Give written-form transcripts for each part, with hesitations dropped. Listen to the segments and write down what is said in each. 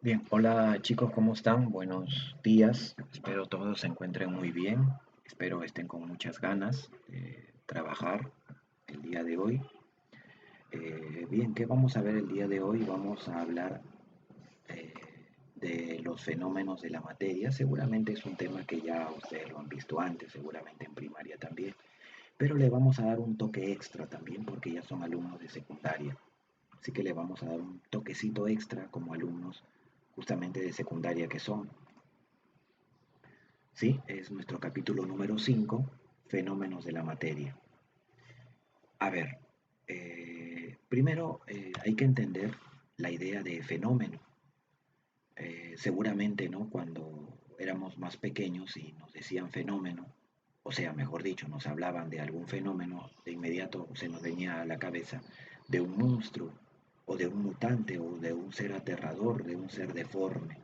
Bien, hola chicos, ¿cómo están? Buenos días. Espero todos se encuentren muy bien. Espero estén con muchas ganas de trabajar el día de hoy. Bien, ¿qué vamos a ver el día de hoy? Vamos a hablar eh, de los fenómenos de la materia. Seguramente es un tema que ya ustedes lo han visto antes, seguramente en primaria también. Pero le vamos a dar un toque extra también porque ya son alumnos de secundaria. Así que le vamos a dar un toquecito extra como alumnos justamente de secundaria que son. Sí, es nuestro capítulo número 5, fenómenos de la materia. A ver, primero hay que entender la idea de fenómeno. Seguramente, ¿no? Cuando éramos más pequeños y nos decían fenómeno, o sea, mejor dicho, nos hablaban de algún fenómeno, de inmediato se nos venía a la cabeza de un monstruo, o de un mutante, o de un ser aterrador, de un ser deforme.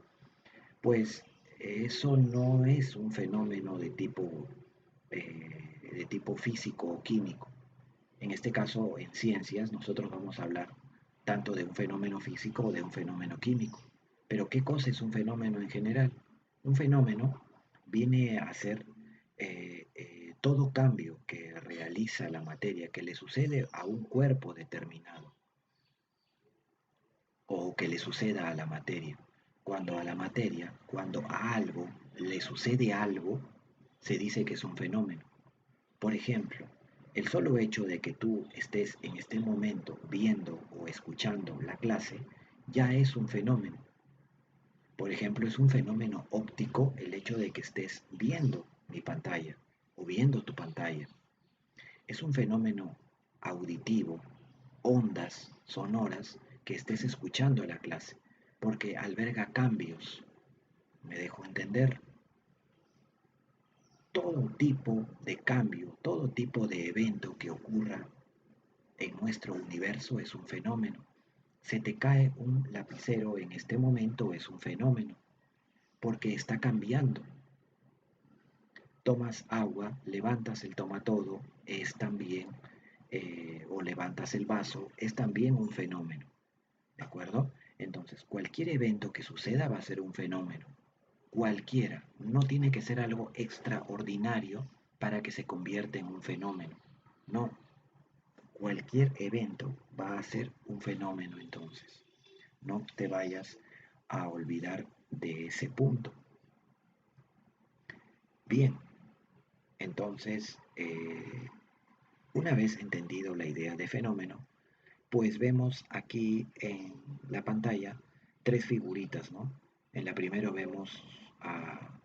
Pues eso no es un fenómeno de tipo físico o químico. En este caso, en ciencias, nosotros vamos a hablar tanto de un fenómeno físico o de un fenómeno químico. Pero ¿qué cosa es un fenómeno en general? Un fenómeno viene a ser todo cambio que realiza la materia, que le sucede a un cuerpo determinado o que le suceda a la materia. Cuando a algo le sucede algo, se dice que es un fenómeno. Por ejemplo, el solo hecho de que tú estés en este momento viendo o escuchando la clase ya es un fenómeno. Por ejemplo, es un fenómeno óptico el hecho de que estés viendo mi pantalla o viendo tu pantalla. Es un fenómeno auditivo, ondas sonoras que estés escuchando la clase, porque alberga cambios. Me dejo entender. Todo tipo de cambio, todo tipo de evento que ocurra en nuestro universo es un fenómeno. Se te cae un lapicero en este momento es un fenómeno, porque está cambiando. Tomas agua, levantas el toma todo, es también, o levantas el vaso, es también un fenómeno. ¿De acuerdo? Entonces, cualquier evento que suceda va a ser un fenómeno. Cualquiera. No tiene que ser algo extraordinario para que se convierta en un fenómeno. No. Cualquier evento va a ser un fenómeno entonces. No te vayas a olvidar de ese punto. Bien, entonces, una vez entendido la idea de fenómeno, pues vemos aquí en la pantalla tres figuritas, ¿no? En la primera vemos a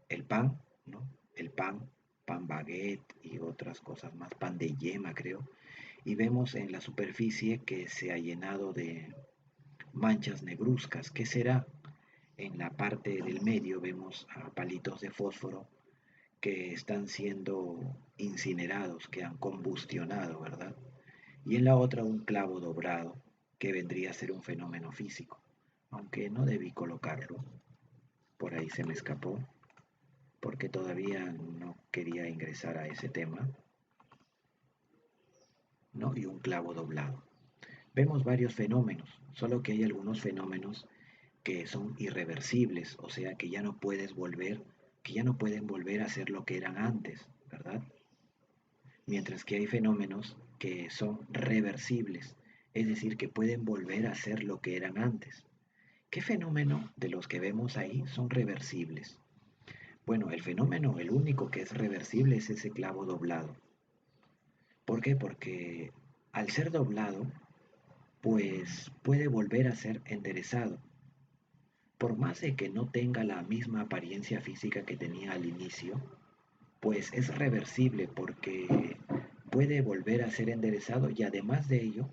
el pan, ¿no? El pan, pan baguette y otras cosas más, pan de yema creo. Y vemos en la superficie que se ha llenado de manchas negruzcas. ¿Qué será? En la parte del medio vemos a palitos de fósforo que están siendo incinerados, que han combustionado, ¿verdad? Y en la otra un clavo dobrado, que vendría a ser un fenómeno físico, aunque no debí colocarlo, por ahí se me escapó, porque todavía no quería ingresar a ese tema, ¿no? Y un clavo doblado. Vemos varios fenómenos, solo que hay algunos fenómenos que son irreversibles, o sea que ya no puedes volver, que ya no pueden volver a ser lo que eran antes, ¿verdad? Mientras que hay fenómenos que son reversibles, es decir, que pueden volver a ser lo que eran antes. ¿Qué fenómeno de los que vemos ahí son reversibles? Bueno, el fenómeno, el único que es reversible es ese clavo doblado. ¿Por qué? Porque al ser doblado, pues puede volver a ser enderezado. Por más de que no tenga la misma apariencia física que tenía al inicio, pues es reversible porque puede volver a ser enderezado y además de ello,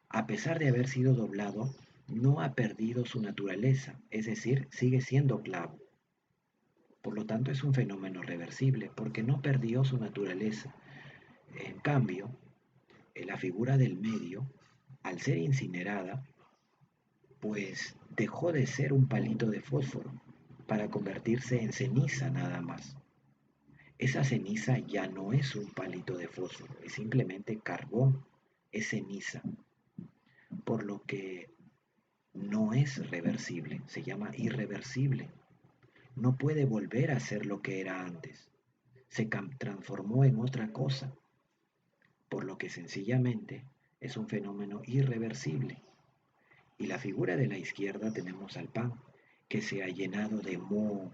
a pesar de haber sido doblado, no ha perdido su naturaleza, es decir, sigue siendo clavo. Por lo tanto, es un fenómeno reversible porque no perdió su naturaleza. En cambio, la figura del medio, al ser incinerada, pues dejó de ser un palito de fósforo para convertirse en ceniza nada más. Esa ceniza ya no es un palito de fósforo, es simplemente carbón, es ceniza. Por lo que no es reversible, se llama irreversible. No puede volver a ser lo que era antes. Se transformó en otra cosa, por lo que sencillamente es un fenómeno irreversible. Y la figura de la izquierda tenemos al pan, que se ha llenado de moho,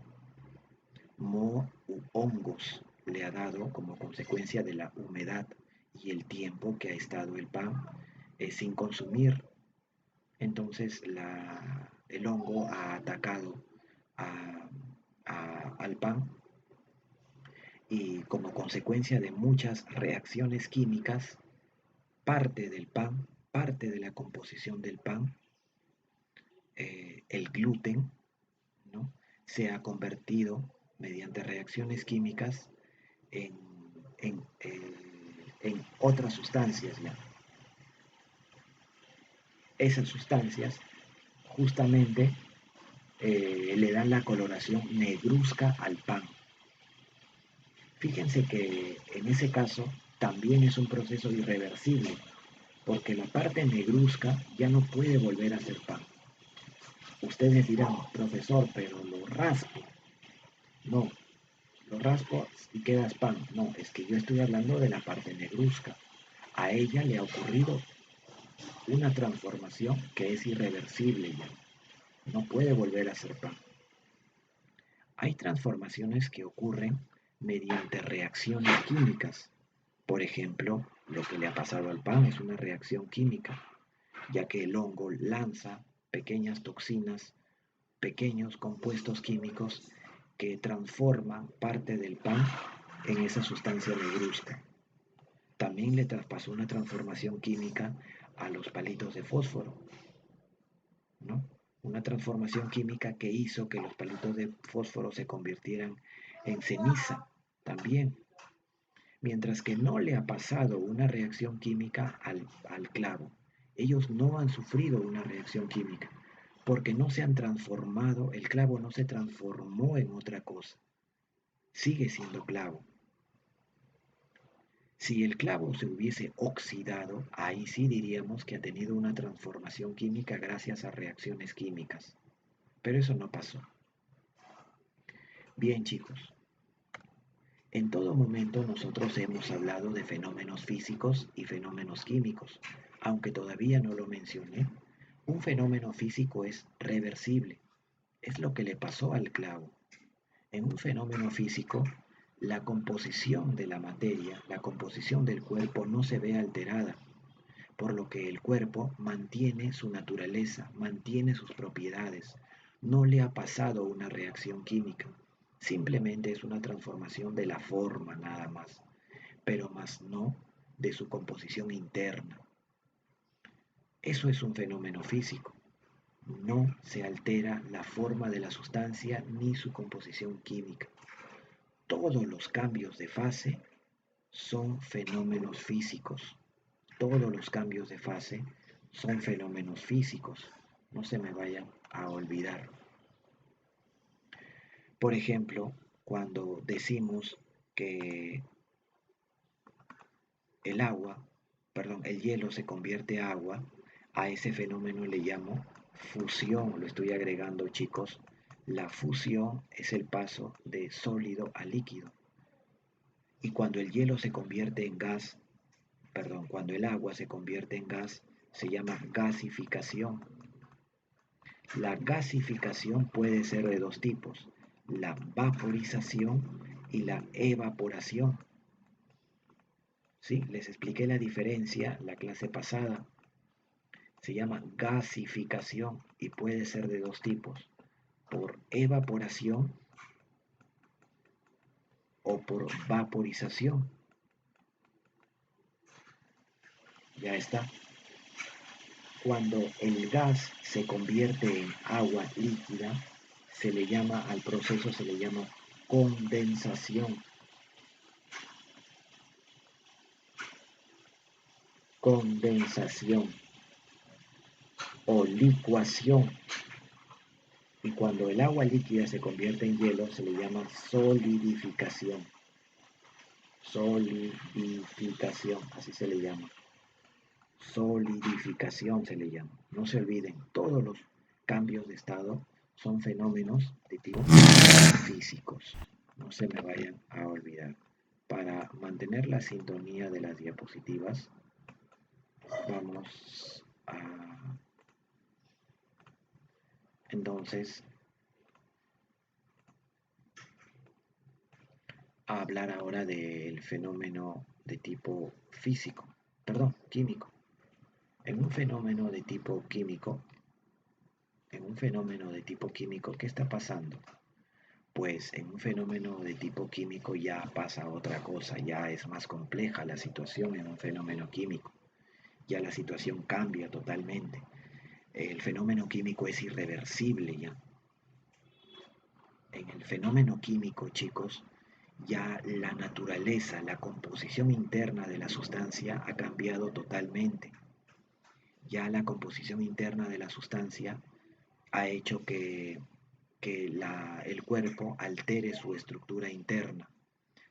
moho u hongos le ha dado como consecuencia de la humedad y el tiempo que ha estado el pan sin consumir. Entonces el hongo ha atacado a- al pan y como consecuencia de muchas reacciones químicas, parte del pan, parte de la composición del pan, el gluten, ¿no? Se ha convertido mediante reacciones químicas en, en otras sustancias ya. Esas sustancias justamente le dan la coloración negruzca al pan. Fíjense que en ese caso también es un proceso irreversible, porque la parte negruzca ya no puede volver a ser pan. Ustedes dirán, profesor, pero lo raspo. No, lo raspo y quedas pan. No, es que yo estoy hablando de la parte negruzca. A ella le ha ocurrido una transformación que es irreversible ya. No puede volver a ser pan. Hay transformaciones que ocurren mediante reacciones químicas. Por ejemplo, lo que le ha pasado al pan es una reacción química, ya que el hongo lanza pequeñas toxinas, pequeños compuestos químicos que transforman parte del pan en esa sustancia negruzca. También le traspasó una transformación química a los palitos de fósforo, ¿no? Una transformación química que hizo que los palitos de fósforo se convirtieran en ceniza también, mientras que no le ha pasado una reacción química al clavo. Ellos no han sufrido una reacción química porque no se han transformado, el clavo no se transformó en otra cosa, sigue siendo clavo. Si el clavo se hubiese oxidado, ahí sí diríamos que ha tenido una transformación química gracias a reacciones químicas. Pero eso no pasó. Bien, chicos, en todo momento nosotros hemos hablado de fenómenos físicos y fenómenos químicos. Aunque todavía no lo mencioné, un fenómeno físico es reversible. Es lo que le pasó al clavo. En un fenómeno físico, la composición de la materia, la composición del cuerpo no se ve alterada, por lo que el cuerpo mantiene su naturaleza, mantiene sus propiedades. No le ha pasado una reacción química, simplemente es una transformación de la forma nada más, pero más no de su composición interna. Eso es un fenómeno físico. No se altera la forma de la sustancia ni su composición química. Todos los cambios de fase son fenómenos físicos. Todos los cambios de fase son fenómenos físicos. No se me vayan a olvidar. Por ejemplo, cuando decimos que el agua, perdón, el hielo se convierte a agua, a ese fenómeno le llamo fusión. Lo estoy agregando, chicos. La fusión es el paso de sólido a líquido. Y cuando el hielo se convierte en gas, perdón, cuando el agua se convierte en gas, se llama gasificación. La gasificación puede ser de dos tipos, la vaporización y la evaporación. Sí, les expliqué la diferencia la clase pasada. Se llama gasificación y puede ser de dos tipos, por evaporación o por vaporización. Ya está. Cuando el gas se convierte en agua líquida, se le llama al proceso, se le llama condensación. Condensación o licuación. Y cuando el agua líquida se convierte en hielo, se le llama solidificación. Solidificación, así se le llama. Solidificación se le llama. No se olviden, todos cambios de estado son fenómenos de tipo físicos. No se me vayan a olvidar. Para mantener la sintonía de las diapositivas, vamos a entonces a hablar ahora del fenómeno de tipo físico, perdón, químico. En un fenómeno de tipo químico, ¿qué está pasando? Pues en un fenómeno de tipo químico ya pasa otra cosa, ya es más compleja la situación en un fenómeno químico, ya la situación cambia totalmente. El fenómeno químico es irreversible ya. En el fenómeno químico, chicos, ya la naturaleza, la composición interna de la sustancia ha cambiado totalmente. Ya la composición interna de la sustancia ha hecho que el cuerpo altere su estructura interna,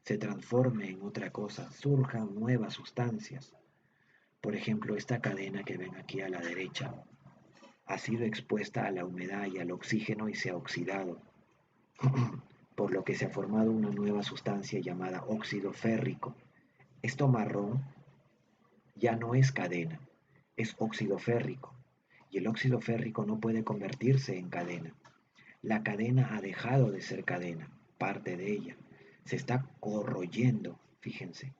se transforme en otra cosa, surjan nuevas sustancias. Por ejemplo, esta cadena que ven aquí a la derecha ha sido expuesta a la humedad y al oxígeno y se ha oxidado, por lo que se ha formado una nueva sustancia llamada óxido férrico. Esto marrón ya no es cadena, es óxido férrico, y el óxido férrico no puede convertirse en cadena. La cadena ha dejado de ser cadena, parte de ella. Se está corroyendo, fíjense,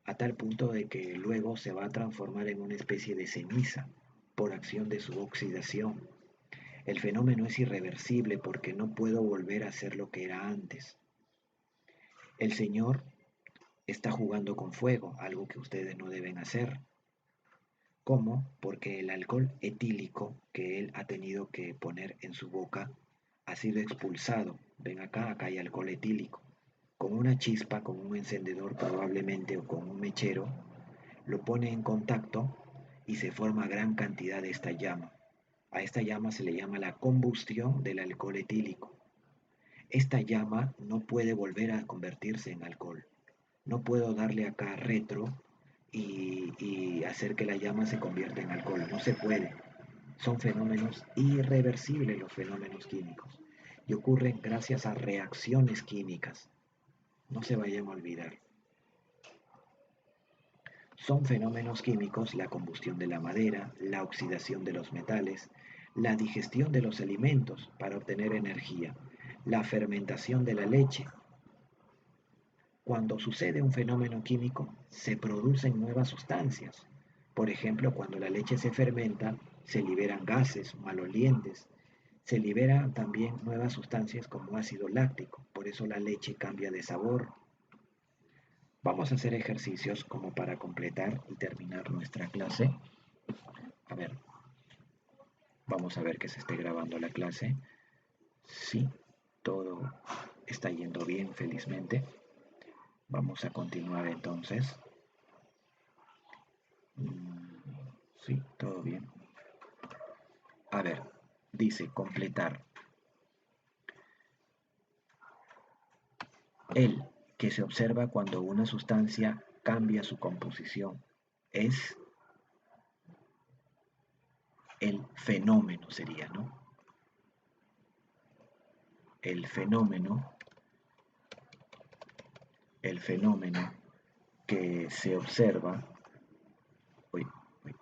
a tal punto de que luego se va a transformar en una especie de ceniza por acción de su oxidación. El fenómeno es irreversible porque no puedo volver a ser lo que era antes. El Señor está jugando con fuego, algo que ustedes no deben hacer. ¿Cómo? Porque el alcohol etílico que él ha tenido que poner en su boca ha sido expulsado. Ven acá, acá hay alcohol etílico. Con una chispa, con un encendedor probablemente o con un mechero, lo pone en contacto y se forma gran cantidad de esta llama. A esta llama se le llama la combustión del alcohol etílico. Esta llama no puede volver a convertirse en alcohol. No puedo darle acá retro y hacer que la llama se convierta en alcohol. No se puede. Son fenómenos irreversibles los fenómenos químicos y ocurren gracias a reacciones químicas. No se vayan a olvidar. Son fenómenos químicos la combustión de la madera, la oxidación de los metales, la digestión de los alimentos para obtener energía, la fermentación de la leche. Cuando sucede un fenómeno químico, se producen nuevas sustancias. Por ejemplo, cuando la leche se fermenta, se liberan gases malolientes. Se liberan también nuevas sustancias como ácido láctico. Por eso la leche cambia de sabor. Vamos a hacer ejercicios como para completar y terminar nuestra clase. A ver, vamos a ver que se esté grabando la clase. Sí, todo está yendo bien, felizmente. Vamos a continuar entonces. Sí, todo bien. A ver, dice completar. El que se observa cuando una sustancia cambia su composición es el fenómeno, sería, ¿no? El fenómeno que se observa, uy, uy,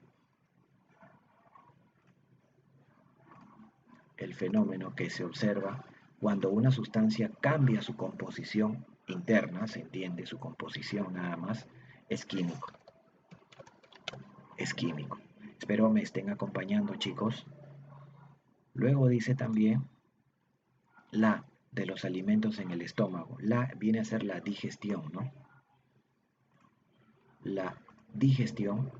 el fenómeno que se observa cuando una sustancia cambia su composición interna, se entiende su composición nada más, es químico. Es químico. Espero me estén acompañando, chicos. Luego dice también la de los alimentos en el estómago. La viene a ser la digestión, ¿no? La digestión,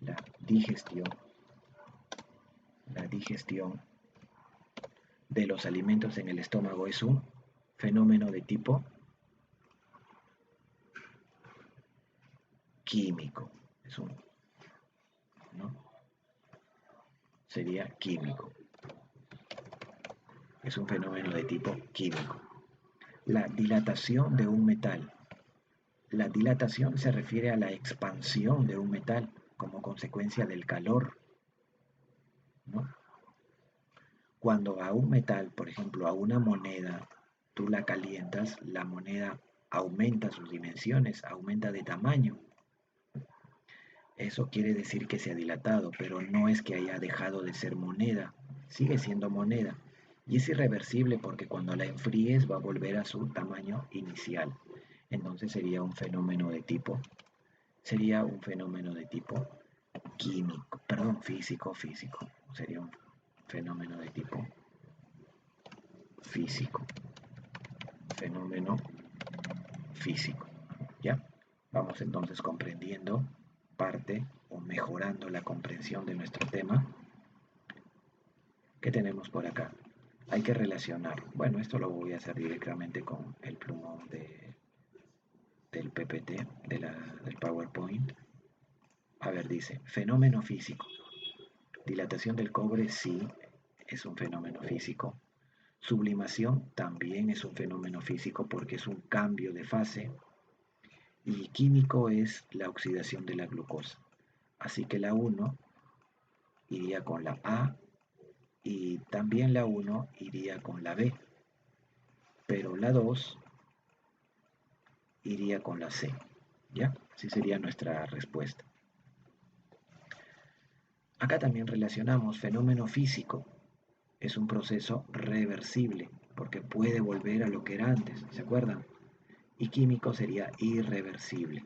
la digestión, la digestión de los alimentos en el estómago es un fenómeno de tipo químico. Es un, ¿no? Sería químico. Es un fenómeno de tipo químico. La dilatación de un metal. La dilatación se refiere a la expansión de un metal como consecuencia del calor, ¿no? Cuando a un metal, por ejemplo, a una moneda, tú la calientas, la moneda aumenta sus dimensiones, aumenta de tamaño. Eso quiere decir que se ha dilatado, pero no es que haya dejado de ser moneda, sigue siendo moneda. Y es irreversible porque cuando la enfríes va a volver a su tamaño inicial. Entonces sería un fenómeno de tipo químico, perdón, físico. Sería un fenómeno de tipo físico, fenómeno físico. ¿Ya? Vamos entonces comprendiendo parte o mejorando la comprensión de nuestro tema. ¿Qué tenemos por acá? Hay que relacionar. Bueno, esto lo voy a hacer directamente con el plumón del PPT, del PowerPoint. A ver, dice, fenómeno físico. Dilatación del cobre sí es un fenómeno físico. Sublimación también es un fenómeno físico porque es un cambio de fase. Y químico es la oxidación de la glucosa. Así que la 1 iría con la A y también la 1 iría con la B, pero la 2 iría con la C. ¿Ya? Así sería nuestra respuesta. Acá también relacionamos fenómeno físico. Es un proceso reversible porque puede volver a lo que era antes, ¿se acuerdan? Y químico sería irreversible.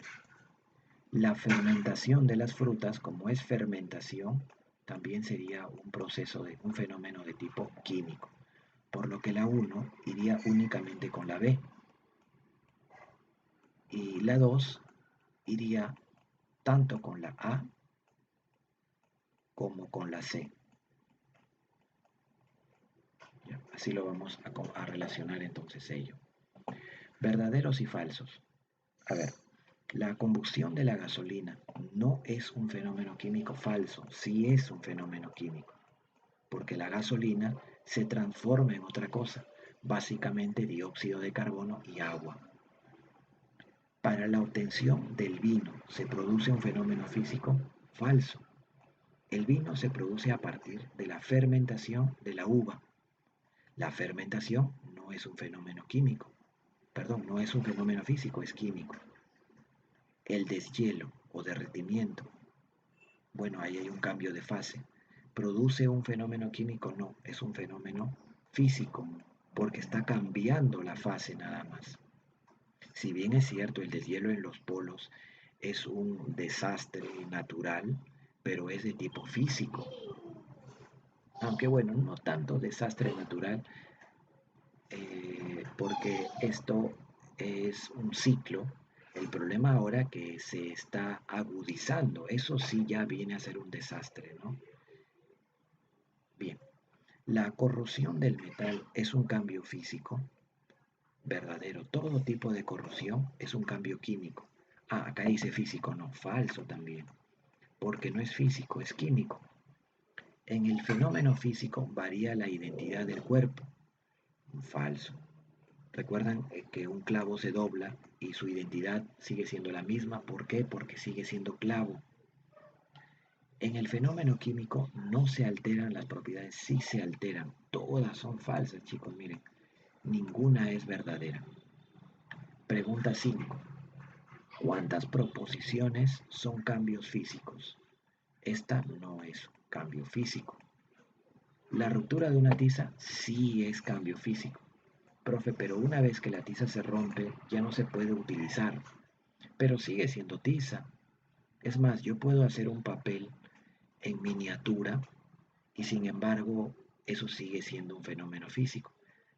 La fermentación de las frutas, como es fermentación, también sería un fenómeno de tipo químico, por lo que la 1 iría únicamente con la B y la 2 iría tanto con la A como con la C. ¿Ya? Así lo vamos a relacionar entonces ello. Verdaderos y falsos. A ver, la combustión de la gasolina no es un fenómeno químico falso, sí es un fenómeno químico, porque la gasolina se transforma en otra cosa, básicamente dióxido de carbono y agua. Para la obtención del vino se produce un fenómeno físico falso. El vino se produce a partir de la fermentación de la uva. La fermentación no es un fenómeno químico, perdón, no es un fenómeno físico, es químico. El deshielo o derretimiento, bueno, ahí hay un cambio de fase. ¿Produce un fenómeno químico? No, es un fenómeno físico, porque está cambiando la fase nada más. Si bien es cierto, el deshielo en los polos es un desastre natural, pero es de tipo físico. Aunque bueno, no tanto desastre natural, porque esto es un ciclo. El problema ahora que se está agudizando, eso sí ya viene a ser un desastre, ¿no? Bien, la corrosión del metal es un cambio físico verdadero. Todo tipo de corrosión es un cambio químico. Ah, acá dice físico, no, falso también, porque no es físico, es químico. En el fenómeno físico varía la identidad del cuerpo, falso. Recuerdan que un clavo se dobla y su identidad sigue siendo la misma. ¿Por qué? Porque sigue siendo clavo. En el fenómeno químico no se alteran las propiedades, sí se alteran. Todas son falsas, chicos, miren. Ninguna es verdadera. Pregunta 5. ¿Cuántas proposiciones son cambios físicos? Esta no es cambio físico. La ruptura de una tiza sí es cambio físico. Profe, pero una vez que la tiza se rompe ya no se puede utilizar, pero sigue siendo tiza. Es más, yo puedo hacer un papel en miniatura y sin embargo eso sigue siendo un fenómeno físico.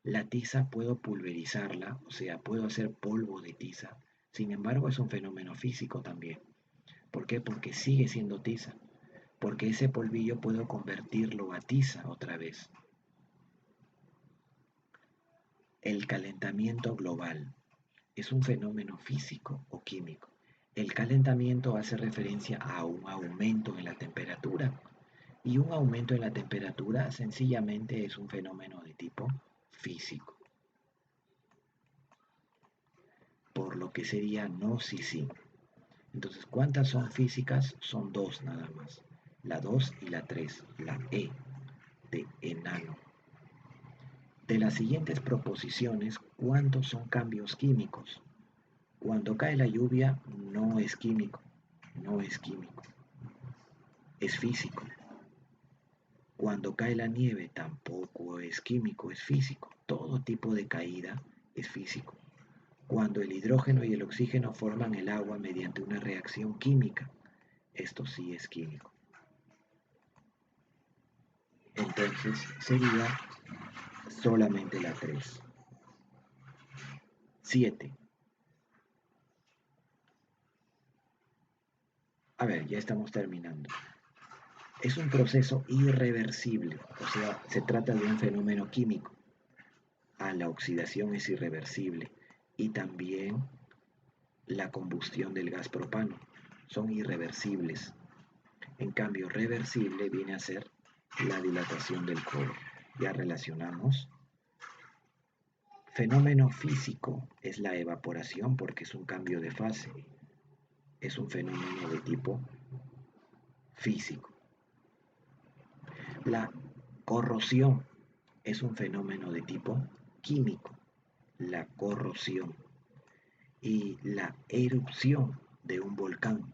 La tiza puedo pulverizarla, o sea, puedo hacer polvo de tiza, sin embargo es un fenómeno físico también. ¿Por qué? Porque sigue siendo tiza, porque ese polvillo puedo convertirlo a tiza otra vez. El calentamiento global es un fenómeno físico o químico. El calentamiento hace referencia a un aumento en la temperatura y un aumento en la temperatura sencillamente es un fenómeno de tipo físico, por lo que sería no sí sí. Entonces, ¿cuántas son físicas? Son dos nada más, la 2 y la 3, la E de enano. De las siguientes proposiciones, ¿cuántos son cambios químicos? Cuando cae la lluvia no es químico, no es químico, es físico. Cuando cae la nieve tampoco es químico, es físico. Todo tipo de caída es físico. Cuando el hidrógeno y el oxígeno forman el agua mediante una reacción química, esto sí es químico. Entonces sería solamente la 3. 7. A ver, ya estamos terminando. Es un proceso irreversible, o sea, se trata de un fenómeno químico. La oxidación es irreversible y también la combustión del gas propano son irreversibles. En cambio, reversible viene a ser la dilatación del cobre. Ya relacionamos. Fenómeno físico es la evaporación porque es un cambio de fase. Es un fenómeno de tipo físico. La corrosión es un fenómeno de tipo químico. La corrosión. Y la erupción de un volcán,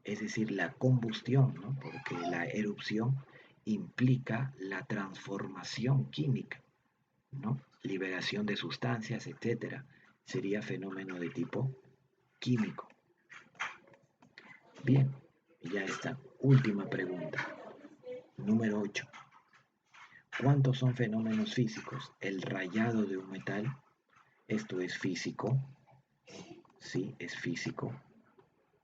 es decir, la combustión, ¿no? Porque la erupción implica la transformación química, ¿no? Liberación de sustancias, etcétera. Sería fenómeno de tipo químico. Bien, ya está. Última pregunta. Número 8. ¿Cuántos son fenómenos físicos? El rayado de un metal, esto es físico, sí, es físico,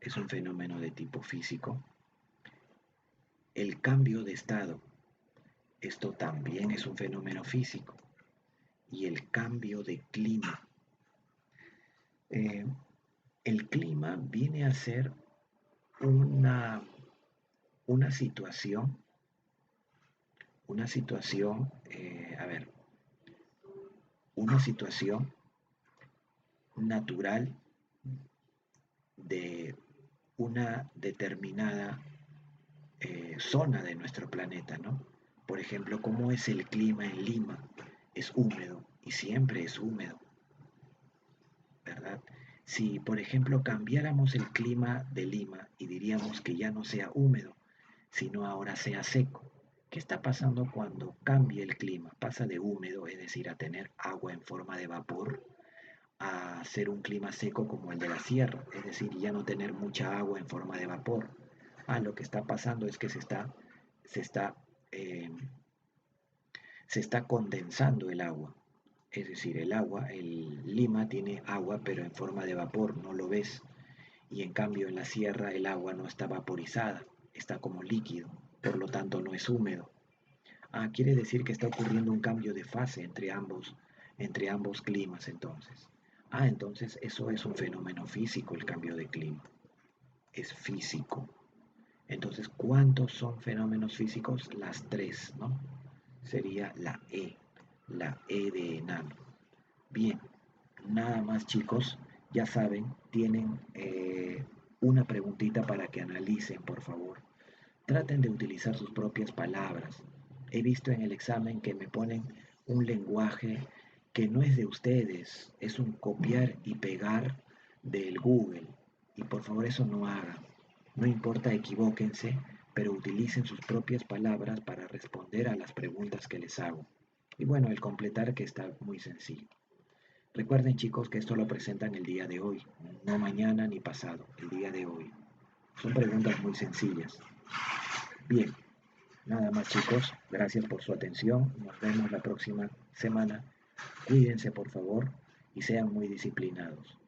es un fenómeno de tipo físico. El cambio de estado, esto también es un fenómeno físico. Y el cambio de clima. El clima viene a ser una, una situación, una situación natural de una determinada zona de nuestro planeta, ¿no? Por ejemplo, ¿cómo es el clima en Lima? Es húmedo y siempre es húmedo, ¿verdad? Si, por ejemplo, cambiáramos el clima de Lima y diríamos que ya no sea húmedo, sino ahora sea seco, ¿qué está pasando cuando cambia el clima? Pasa de húmedo, es decir, a tener agua en forma de vapor, a ser un clima seco como el de la sierra, es decir, ya no tener mucha agua en forma de vapor. Lo que está pasando es que se está, eh, se está condensando el agua. Es decir, el Lima tiene agua, pero en forma de vapor, no lo ves. Y en cambio en la sierra el agua no está vaporizada, está como líquido, por lo tanto no es húmedo. Quiere decir que está ocurriendo un cambio de fase entre ambos climas entonces. Entonces eso es un fenómeno físico, el cambio de clima. Es físico. Entonces, ¿cuántos son fenómenos físicos? Las 3, ¿no? Sería la E de enano. Bien, nada más chicos, ya saben, tienen una preguntita para que analicen, por favor. Traten de utilizar sus propias palabras. He visto en el examen que me ponen un lenguaje que no es de ustedes, es un copiar y pegar del Google. Y por favor eso no hagan. No importa, equivóquense, pero utilicen sus propias palabras para responder a las preguntas que les hago. Y bueno, el completar que está muy sencillo. Recuerden chicos que esto lo presentan el día de hoy, no mañana ni pasado, el día de hoy. Son preguntas muy sencillas. Bien, nada más chicos, gracias por su atención, nos vemos la próxima semana. Cuídense por favor y sean muy disciplinados.